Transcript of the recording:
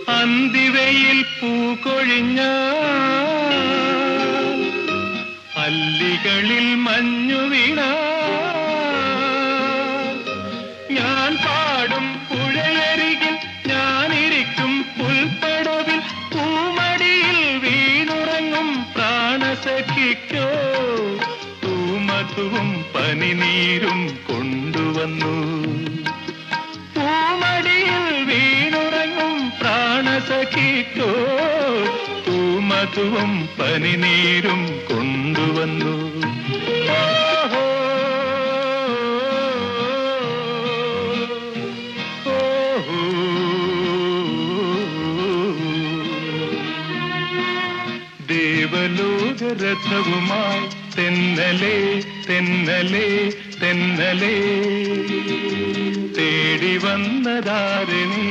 അന്തിവയിൽ പൂകൊഴിഞ്ഞ അല്ലികളിൽ മഞ്ഞു വീണ ഞാൻ പാടും പുഴയരികിൽ ഞാനിരിക്കും പുൽപ്പടവിൽ പൂമടിയിൽ വീണുറങ്ങും പ്രാണസഖിക്കോ തൂമതുവും പനിനീരും കൊണ്ടുവന്നു. പൂമടിയിൽ വീണുറങ്ങും പ്രാണസഖിക്കോ തൂമതുവും പനിനീരും കൊണ്ടുവന്നു. ദേവലോകരഥവുമായി തെന്നലേ തെന്നലേ തെന്നലേ തേടി വന്നതാരിണി